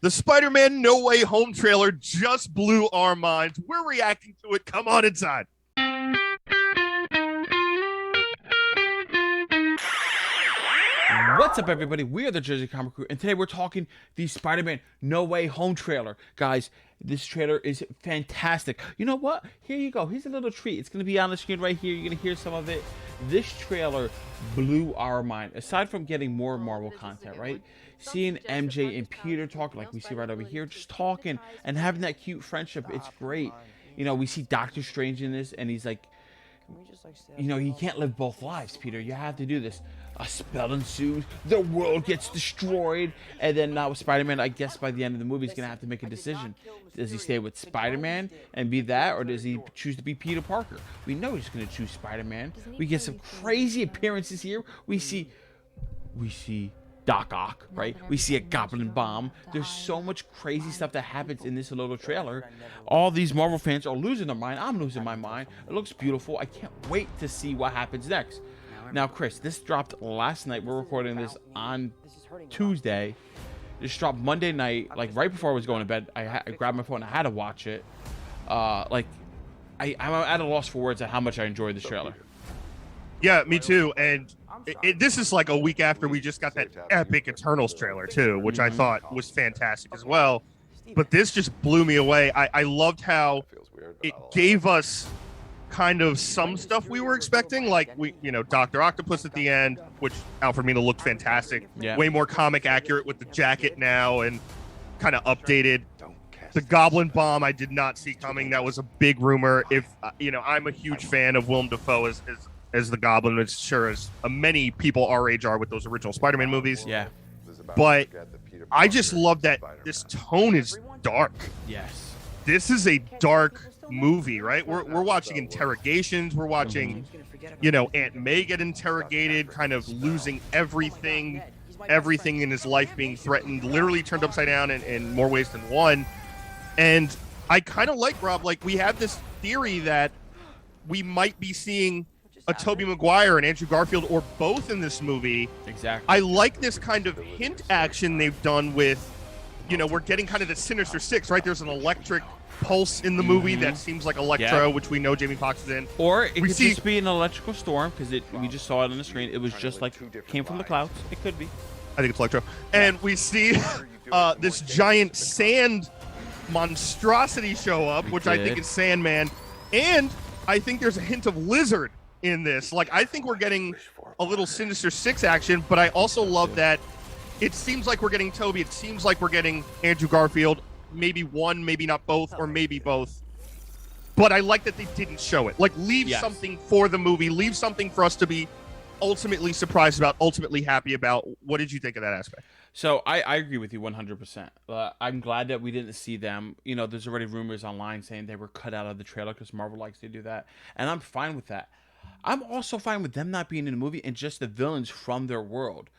The Spider-Man No Way Home trailer just blew our minds. We're reacting to it. Come on inside. What's up, everybody? We are the Jersey Comic Crew, and today we're talking the Spider-Man No Way Home trailer. Guys, this trailer is fantastic. You know what? Here you go. Here's a little treat. It's going to be on the screen right here. You're going to hear some of it. This trailer blew our mind. Aside from getting more Marvel content, right? Seeing MJ and Peter talk like we see right over here, just talking and having that cute friendship, it's great. You know, we see Doctor Strange in this, and he's like, you know, you can't live both lives, Peter. You have to do this. A spell ensues, the world gets destroyed, and then now Spider-Man, I guess by the end of the movie, is going to have to make a decision. Does he stay with Spider-Man and be that, or does he choose to be Peter Parker? We know he's going to choose Spider-Man. We get some crazy appearances here. We see Doc Ock, right? We see a goblin bomb. There's so much crazy stuff that happens in this little trailer. All these Marvel fans are losing their mind. I'm losing my mind. It looks beautiful. I can't wait to see what happens next. Now, Chris, this dropped last night. We're recording this on Tuesday. This dropped Monday night, like right before I was going to bed. I grabbed my phone. I had to watch it. I'm at a loss for words at how much I enjoyed this trailer. Yeah, me too. And this is like a week after we just got that epic Eternals trailer too, which I thought was fantastic as well. But this just blew me away. I loved how it gave us kind of some stuff we were expecting, like Dr. Octopus at the end, which Alfred Molina looked fantastic. Yeah. Way more comic accurate with the jacket now and kind of updated. The Goblin Bomb I did not see coming. That was a big rumor. If I'm a huge fan of Willem Dafoe as the Goblin, as sure as many people our age are with those original Spider-Man movies. Yeah. But I just love that this tone is dark. Yes. This is a dark movie, right? We're watching interrogations. We're watching, Aunt May get interrogated, kind of losing everything in his life being threatened, literally turned upside down in more ways than one. And I kind of like, Rob, like we have this theory that we might be seeing a Tobey Maguire and Andrew Garfield or both in this movie. Exactly. I like this kind of hint action they've done with, we're getting kind of the Sinister Six, right? There's an electric pulse in the movie that seems like Electro, which we know Jamie Foxx is in. Or it could just be an electrical storm, because we just saw it on the screen. It was just like came from the clouds. It could be. I think it's Electro. And we see this giant sand monstrosity show up, which I think is Sandman. And I think there's a hint of Lizard in this. Like, I think we're getting a little Sinister Six action, but I also love that it seems like we're getting Toby. It seems like we're getting Andrew Garfield. Maybe one, maybe not both, or maybe both. But I like that they didn't show it. Like, leave something for the movie. Leave something for us to be ultimately surprised about, ultimately happy about. What did you think of that aspect? So I agree with you 100%. I'm glad that we didn't see them. There's already rumors online saying they were cut out of the trailer because Marvel likes to do that. And I'm fine with that. I'm also fine with them not being in the movie and just the villains from their world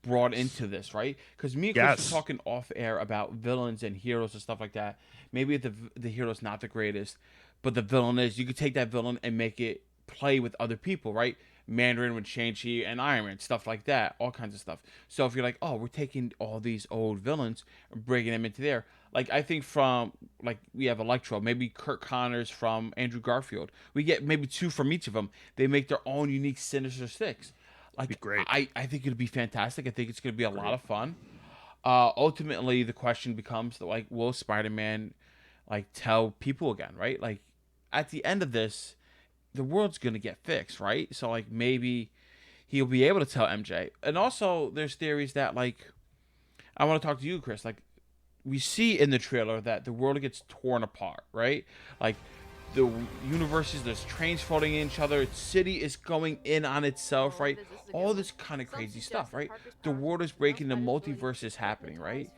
brought into this, right? Because me and Chris were talking off air about villains and heroes and stuff like that. Maybe the hero's not the greatest, but the villain is. You could take that villain and make it play with other people, right? Mandarin with Shang-Chi and Iron Man, stuff like that, all kinds of stuff. So if you're like, oh, we're taking all these old villains and bringing them into there, like I think from like we have Electro, maybe Kurt Connors from Andrew Garfield. We get maybe two from each of them. They make their own unique Sinister Six. Like, great. I think it'll be fantastic. I think it's going to be a lot of fun. Ultimately, the question becomes, like, will Spider-Man, like, tell people again, right? Like, at the end of this, the world's going to get fixed, right? So, like, maybe he'll be able to tell MJ. And also, there's theories that, like, I want to talk to you, Chris. Like, we see in the trailer that the world gets torn apart, right? Like, the universes, there's trains floating in each other, city is going in on itself, right? All this kind of crazy stuff, right? The world is breaking, the multiverse is happening, right?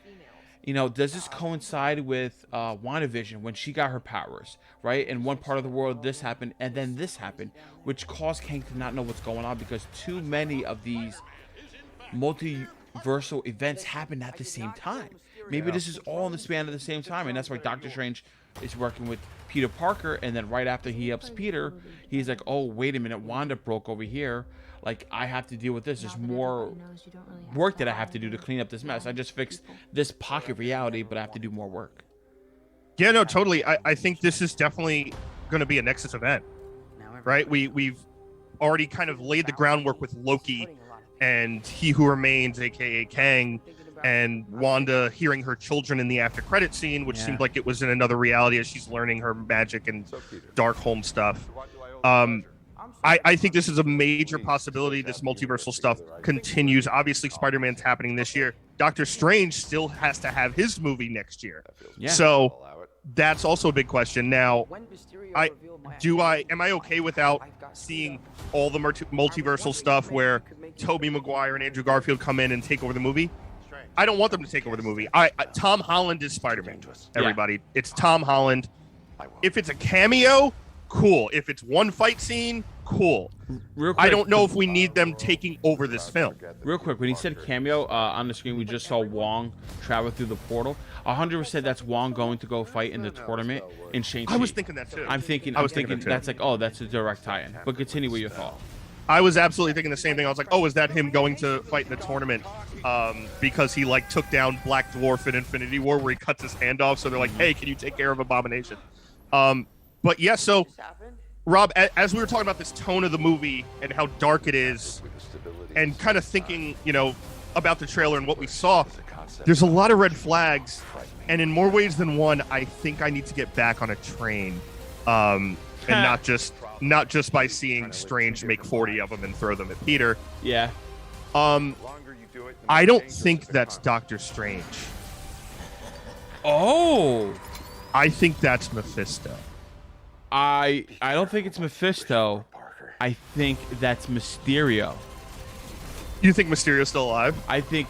Does this coincide with WandaVision when she got her powers, right? In one part of the world, this happened, and then this happened, which caused Kang to not know what's going on because too many of these multiversal events happened at the same time. Maybe this is all in the span of the same time, and that's why Doctor Strange is working with Peter Parker, and then right after he helps Peter, he's like, oh, wait a minute, Wanda broke over here. like I have to deal with this. There's more work that I have to do to clean up this mess. I just fixed this pocket reality, but I have to do more work. Yeah, no, totally. I think this is definitely going to be a Nexus event, right? We've already kind of laid the groundwork with Loki and He Who Remains, aka Kang, and Wanda hearing her children in the after credit scene, which seemed like it was in another reality as she's learning her magic and Darkholm stuff. I think this is a major possibility. This multiversal stuff continues. Obviously, Spider-Man's happening this year. Doctor Strange still has to have his movie next year. Yeah. So that's also a big question. Now, am I okay without seeing all the multiversal stuff where Tobey Maguire and Andrew Garfield come in and take over the movie? I don't want them to take over the movie. Tom Holland is Spider-Man. Everybody, it's Tom Holland. If it's a cameo, cool. If it's one fight scene, cool. Real quick, I don't know if we need them taking over this film. Real quick, when he said cameo on the screen, we just saw Wong travel through the portal. 100% that's Wong going to go fight in the tournament in Shang-Chi. I was thinking that too. I was thinking that's like, oh, that's a direct tie-in. But continue with your thought. I was absolutely thinking the same thing. I was like, oh, is that him going to fight in the tournament? Because he like took down Black Dwarf in Infinity War where he cuts his hand off. So they're like, hey, can you take care of Abomination? But yeah, so Rob, as we were talking about this tone of the movie and how dark it is, and kind of thinking, about the trailer and what we saw, there's a lot of red flags, and in more ways than one, I think I need to get back on a train, and not just by seeing Strange make 40 of them and throw them at Peter. Yeah. I don't think that's Doctor Strange. Oh. I think that's Mephisto. I don't think it's Mephisto. I think that's Mysterio. You think Mysterio's still alive? I think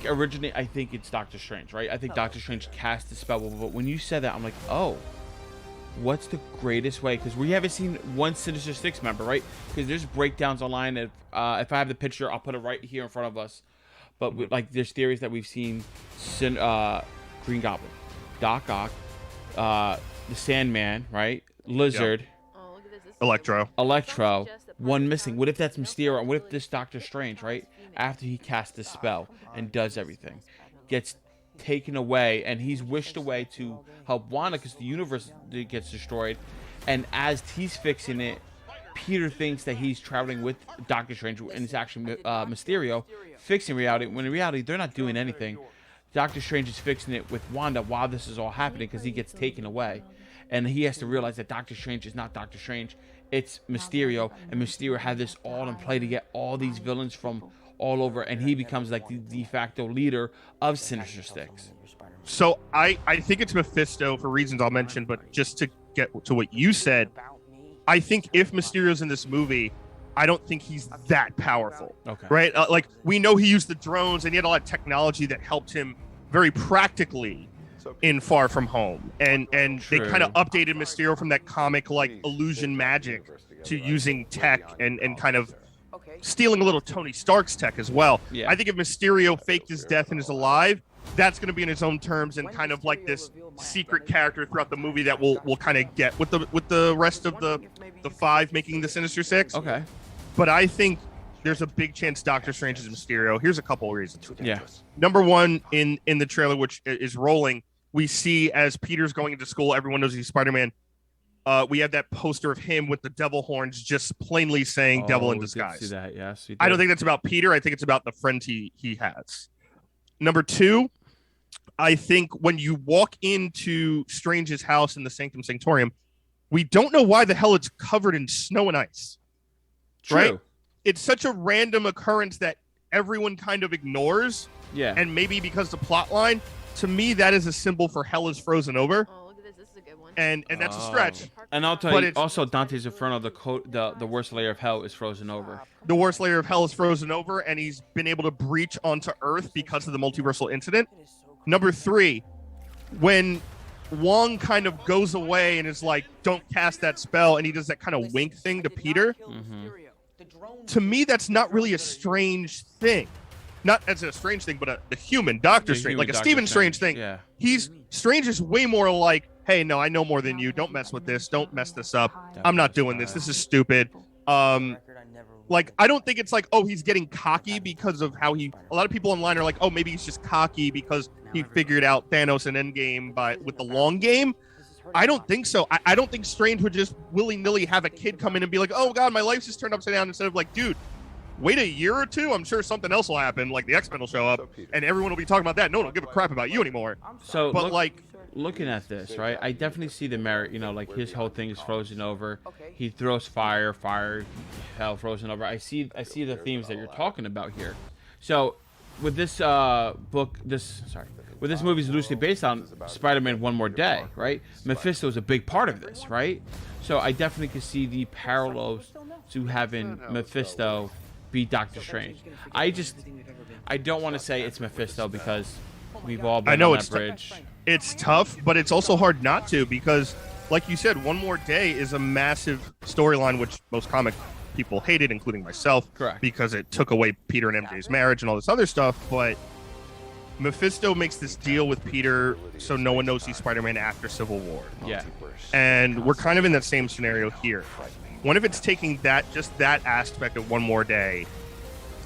originally it's Doctor Strange, right? I think Doctor Strange cast the spell, but when you said that, I'm like, oh, what's the greatest way? Because we haven't seen one Sinister Six member, right? Because there's breakdowns online. If I have the picture, I'll put it right here in front of us. But there's theories that we've seen Green Goblin, Doc Ock, the Sandman, right? Lizard, Electro, one missing. What if that's Mysterio? What if this Doctor Strange, right? After he casts the spell and does everything, gets taken away, and he's wished away to help Wanda because the universe gets destroyed. And as he's fixing it, Peter thinks that he's traveling with Doctor Strange, and it's actually Mysterio fixing reality. When in reality, they're not doing anything. Doctor Strange is fixing it with Wanda while this is all happening because he gets taken away. And he has to realize that Doctor Strange is not Doctor Strange. It's Mysterio. And Mysterio had this all in play to get all these villains from all over. And he becomes like the de facto leader of Sinister Six. So I think it's Mephisto for reasons I'll mention. But just to get to what you said, I think if Mysterio's in this movie, I don't think he's that powerful. Okay. Right? Like, we know he used the drones and he had a lot of technology that helped him very practically in Far From Home, and they kind of updated Mysterio from that comic like illusion magic to using tech and kind of stealing a little Tony Stark's tech as well. Yeah. I think if Mysterio faked his death and is alive, that's going to be in his own terms and kind of like this secret character throughout the movie that we'll kind of get with the rest of the five making the Sinister Six. Okay. But I think there's a big chance Doctor Strange is Mysterio. Here's a couple of reasons. Yeah. Number one, in the trailer, which is rolling, we see as Peter's going into school, everyone knows he's Spider-Man. We have that poster of him with the devil horns just plainly saying devil in disguise. See that, yes. I don't think that's about Peter. I think it's about the friend he has. Number two, I think when you walk into Strange's house in the Sanctum Sanctorum, we don't know why the hell it's covered in snow and ice. True. Right? It's such a random occurrence that everyone kind of ignores. Yeah. And maybe because the plot line, to me, that is a symbol for hell is frozen over. Oh, look at this. This is a good one. And that's a stretch. And I'll tell you, also Dante's Inferno, the worst layer of hell is frozen over. The worst layer of hell is frozen over, and he's been able to breach onto Earth because of the multiversal incident. Number three, when Wong kind of goes away and is like, don't cast that spell, and he does that kind of wink thing to Peter. Mm-hmm. To me, that's not really a strange thing. Not as a strange thing, but a human Doctor Strange, like a Stephen Strange thing. Yeah. Strange is way more like, hey, no, I know more than you. Don't mess with this. Don't mess this up. I'm not doing this. This is stupid. Like, I don't think it's like, oh, he's getting cocky because of how he. A lot of people online are like, oh, maybe he's just cocky because he figured out Thanos and Endgame with the long game. I don't think so. I don't think Strange would just willy-nilly have a kid come in and be like, oh god, my life's just turned upside down, instead of like, dude, wait a year or two, I'm sure something else will happen, like the X-Men will show up and everyone will be talking about that. No one will give a crap about you anymore. So but looking at this, right, I definitely see the merit. You know, like his whole thing is frozen over. He throws fire, hell, frozen over. I see the themes that you're talking about here. So with this with this movie's loosely based on Spider-Man One More Day, right? Mephisto is a big part of this, right? So I definitely could see the parallels to having Mephisto be Doctor Strange. I don't want to say it's Mephisto because we've all been on that bridge. It's tough, but it's also hard not to, because like you said, One More Day is a massive storyline which most comic people hated, including myself. Correct. Because it took away Peter and MJ's marriage and all this other stuff. But Mephisto makes this deal with Peter so no one knows he's Spider-Man after Civil War. Yeah. And we're kind of in that same scenario here. What if it's taking just that aspect of One More Day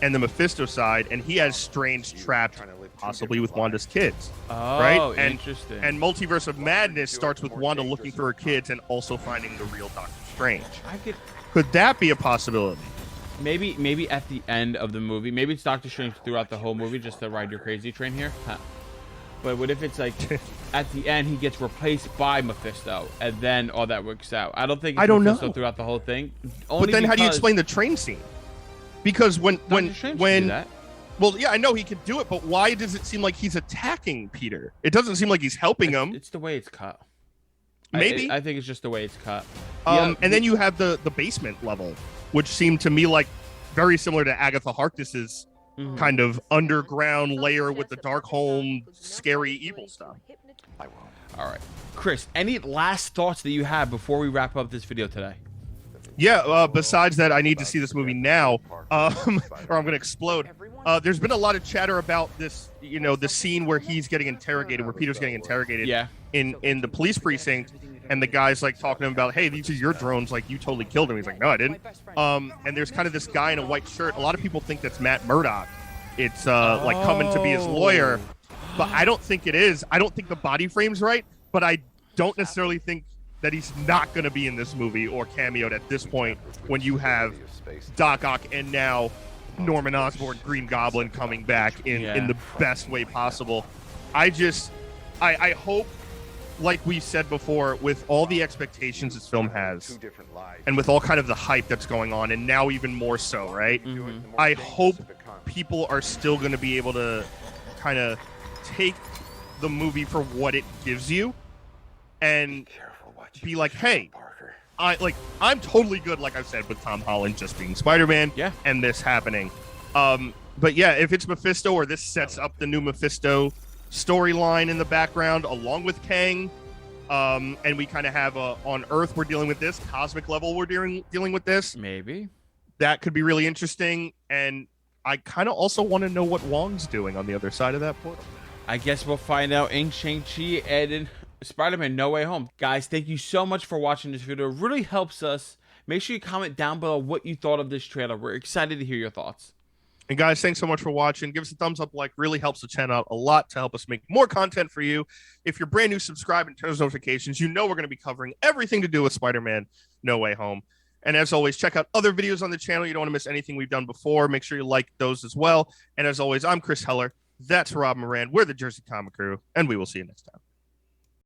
and the Mephisto side, and he has Strange trapped possibly with Wanda's kids. Oh, right? Interesting. And Multiverse of Madness starts with Wanda looking for her kids and also finding the real Doctor Strange. Could that be a possibility? Maybe at the end of the movie. Maybe it's Doctor Strange throughout the whole movie, just to ride your crazy train here. Huh. But what if it's like at the end he gets replaced by Mephisto, and then all that works out? I don't think it's Mephisto know. Throughout the whole thing. But then how do you explain the train scene? Because when well, yeah, I know he could do it, but why does it seem like he's attacking Peter? It doesn't seem like he's helping him. It's the way it's cut. Maybe. I think it's just the way it's cut. And then you have the basement level, which seemed to me like very similar to Agatha Harkness's kind of underground layer with the Darkholm, scary, evil stuff. All right. Chris, any last thoughts that you have before we wrap up this video today? Yeah, besides that, I need to see this movie now, or I'm going to explode. There's been a lot of chatter about this, the scene where he's getting interrogated, where Peter's getting interrogated in the police precinct, and the guy's like talking to him about, hey, these are your drones, like you totally killed him. He's like, no, I didn't. And there's kind of this guy in a white shirt. A lot of people think that's Matt Murdock. It's like coming to be his lawyer, but I don't think it is. I don't think the body frame's right, but I don't necessarily think that he's not going to be in this movie or cameoed at this point when you have Doc Ock and now Norman Osborn, Green Goblin, coming back in the best way possible. I hope, like we said before, with all the expectations this film has and with all kind of the hype that's going on, and now even more so, right? I hope people are still going to be able to kind of take the movie for what it gives you and be like, hey, I'm totally good, like I said, with Tom Holland just being Spider-Man and this happening. But yeah, if it's Mephisto, or this sets up the new Mephisto storyline in the background along with Kang, and we kind of have on Earth we're dealing with this, cosmic level we're dealing with this. Maybe. That could be really interesting, and I kind of also want to know what Wong's doing on the other side of that portal. I guess we'll find out in Shang-Chi and in Spider-Man No Way Home. Guys, thank you so much for watching this video. It really helps us. Make sure you comment down below what you thought of this trailer. We're excited to hear your thoughts. And guys, thanks so much for watching. Give us a thumbs up, really helps the channel out a lot to help us make more content for you. If you're brand new, subscribe and turn those notifications. We're going to be covering everything to do with Spider-Man No Way Home. And as always, check out other videos on the channel. You don't want to miss anything we've done before. Make sure you like those as well. And as always, I'm Chris Heller. That's Rob Moran. We're the Jersey Comic Crew, and we will see you next time.